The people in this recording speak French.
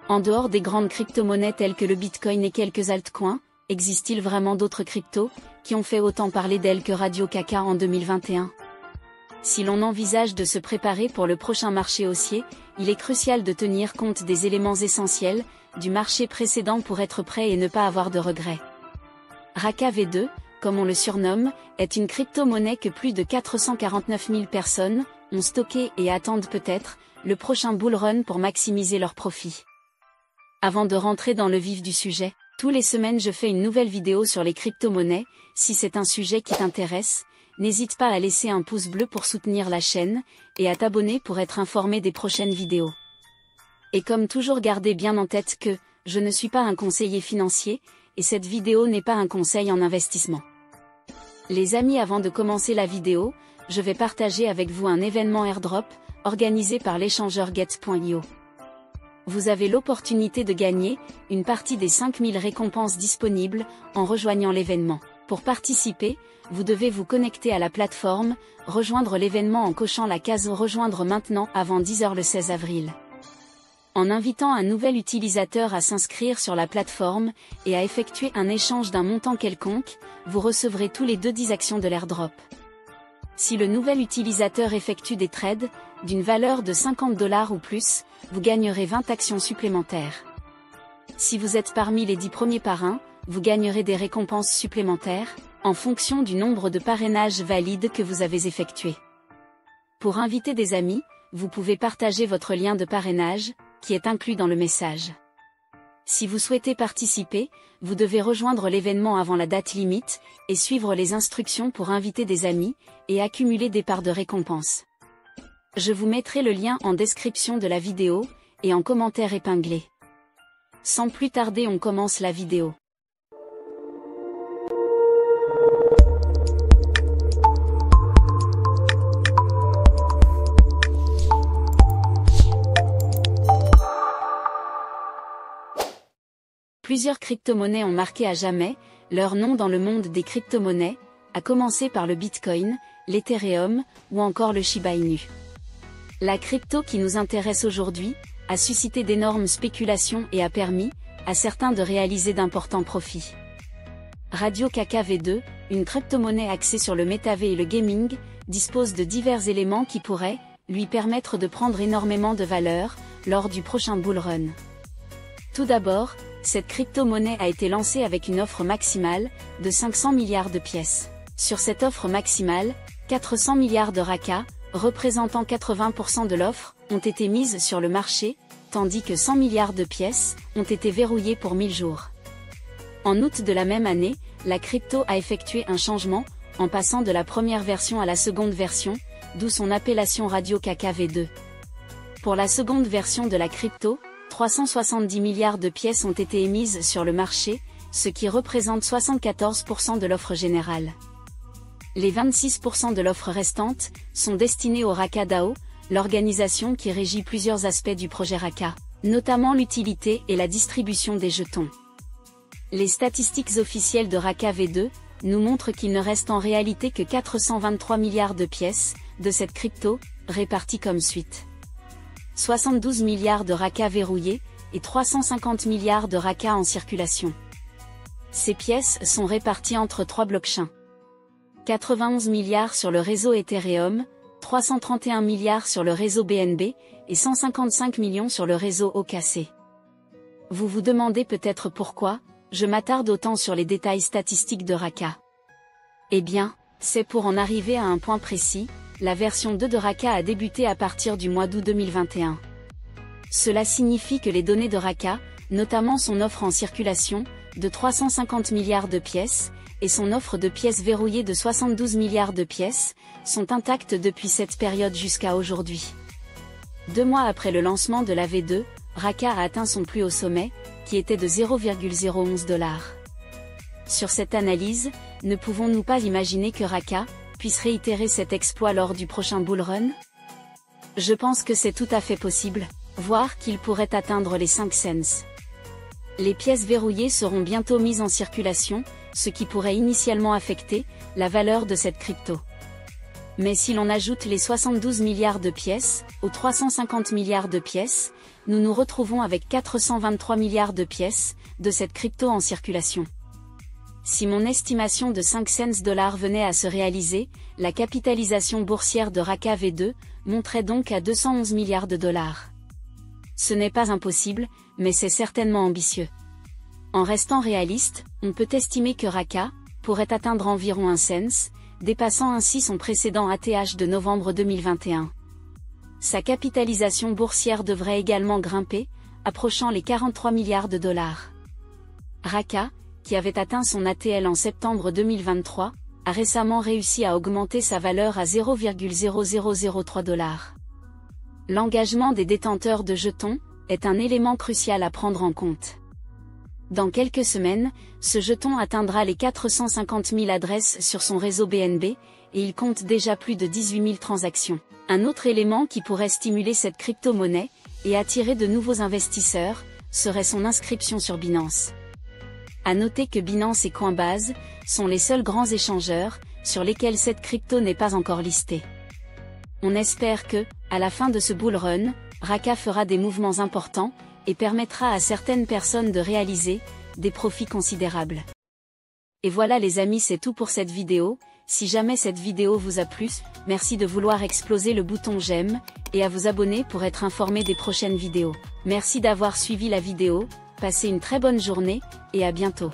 En dehors des grandes crypto-monnaies telles que le Bitcoin et quelques altcoins, existe-t-il vraiment d'autres cryptos, qui ont fait autant parler d'elles que Radio Caca en 2021 ? Si l'on envisage de se préparer pour le prochain marché haussier, il est crucial de tenir compte des éléments essentiels du marché précédent pour être prêt et ne pas avoir de regrets. Raka V2, comme on le surnomme, est une crypto-monnaie que plus de 449 000 personnes ont stockée et attendent peut-être le prochain bull run pour maximiser leurs profits. Avant de rentrer dans le vif du sujet, tous les semaines je fais une nouvelle vidéo sur les crypto-monnaies. Si c'est un sujet qui t'intéresse, n'hésite pas à laisser un pouce bleu pour soutenir la chaîne, et à t'abonner pour être informé des prochaines vidéos. Et comme toujours, gardez bien en tête que je ne suis pas un conseiller financier, et cette vidéo n'est pas un conseil en investissement. Les amis, avant de commencer la vidéo, je vais partager avec vous un événement airdrop, organisé par l'échangeur Get.io. Vous avez l'opportunité de gagner une partie des 5000 récompenses disponibles en rejoignant l'événement. Pour participer, vous devez vous connecter à la plateforme, rejoindre l'événement en cochant la case « Rejoindre maintenant » avant 10 h le 16 avril. En invitant un nouvel utilisateur à s'inscrire sur la plateforme et à effectuer un échange d'un montant quelconque, vous recevrez tous les 10 actions de l'airdrop. Si le nouvel utilisateur effectue des trades d'une valeur de 50 $ ou plus, vous gagnerez 20 actions supplémentaires. Si vous êtes parmi les 10 premiers parrains, vous gagnerez des récompenses supplémentaires, en fonction du nombre de parrainages valides que vous avez effectués. Pour inviter des amis, vous pouvez partager votre lien de parrainage, qui est inclus dans le message. Si vous souhaitez participer, vous devez rejoindre l'événement avant la date limite, et suivre les instructions pour inviter des amis, et accumuler des parts de récompense. Je vous mettrai le lien en description de la vidéo, et en commentaire épinglé. Sans plus tarder, on commence la vidéo. Plusieurs crypto-monnaies ont marqué à jamais leur nom dans le monde des crypto-monnaies, à commencer par le Bitcoin, l'Ethereum ou encore le Shiba Inu. La crypto qui nous intéresse aujourd'hui a suscité d'énormes spéculations et a permis à certains de réaliser d'importants profits. Radio Caca V2, une crypto-monnaie axée sur le métavers et le gaming, dispose de divers éléments qui pourraient lui permettre de prendre énormément de valeur lors du prochain bull run. Tout d'abord, cette crypto-monnaie a été lancée avec une offre maximale de 500 milliards de pièces. Sur cette offre maximale, 400 milliards de Raka, représentant 80% de l'offre, ont été mises sur le marché, tandis que 100 milliards de pièces ont été verrouillées pour 1000 jours. En août de la même année, la crypto a effectué un changement, en passant de la première version à la seconde version, d'où son appellation Radio Caca V2. Pour la seconde version de la crypto, 370 milliards de pièces ont été émises sur le marché, ce qui représente 74% de l'offre générale. Les 26% de l'offre restante sont destinés au Raka DAO, l'organisation qui régit plusieurs aspects du projet Raka, notamment l'utilité et la distribution des jetons. Les statistiques officielles de Raka V2 nous montrent qu'il ne reste en réalité que 423 milliards de pièces de cette crypto, réparties comme suite. 72 milliards de Raka verrouillés, et 350 milliards de Raka en circulation. Ces pièces sont réparties entre 3 blockchains. 91 milliards sur le réseau Ethereum, 331 milliards sur le réseau BNB, et 155 millions sur le réseau OKC. Vous vous demandez peut-être pourquoi je m'attarde autant sur les détails statistiques de Raka. Eh bien, c'est pour en arriver à un point précis. La version 2 de Raka a débuté à partir du mois d'août 2021. Cela signifie que les données de Raka, notamment son offre en circulation, de 350 milliards de pièces, et son offre de pièces verrouillée de 72 milliards de pièces, sont intactes depuis cette période jusqu'à aujourd'hui. 2 mois après le lancement de la V2, Raka a atteint son plus haut sommet, qui était de 0,011 $. Sur cette analyse, ne pouvons-nous pas imaginer que Raka puisse réitérer cet exploit lors du prochain bull run? Je pense que c'est tout à fait possible, voire qu'il pourrait atteindre les 5 cents. Les pièces verrouillées seront bientôt mises en circulation, ce qui pourrait initialement affecter la valeur de cette crypto. Mais si l'on ajoute les 72 milliards de pièces, aux 350 milliards de pièces, nous nous retrouvons avec 423 milliards de pièces, de cette crypto en circulation. Si mon estimation de 5 cents dollars venait à se réaliser, la capitalisation boursière de Raka V2 monterait donc à 211 milliards de dollars. Ce n'est pas impossible, mais c'est certainement ambitieux. En restant réaliste, on peut estimer que Raka pourrait atteindre environ 1 cents, dépassant ainsi son précédent ATH de novembre 2021. Sa capitalisation boursière devrait également grimper, approchant les 43 milliards de dollars. Raka, qui avait atteint son ATL en septembre 2023, a récemment réussi à augmenter sa valeur à 0,0003 dollars. L'engagement des détenteurs de jetons est un élément crucial à prendre en compte. Dans quelques semaines, ce jeton atteindra les 450 000 adresses sur son réseau BNB, et il compte déjà plus de 18 000 transactions. Un autre élément qui pourrait stimuler cette crypto-monnaie, et attirer de nouveaux investisseurs, serait son inscription sur Binance. À noter que Binance et Coinbase sont les seuls grands échangeurs, sur lesquels cette crypto n'est pas encore listée. On espère que, à la fin de ce bull run, Raka fera des mouvements importants, et permettra à certaines personnes de réaliser des profits considérables. Et voilà les amis, c'est tout pour cette vidéo. Si jamais cette vidéo vous a plu, merci de vouloir exploser le bouton j'aime, et à vous abonner pour être informé des prochaines vidéos. Merci d'avoir suivi la vidéo, passez une très bonne journée, et à bientôt.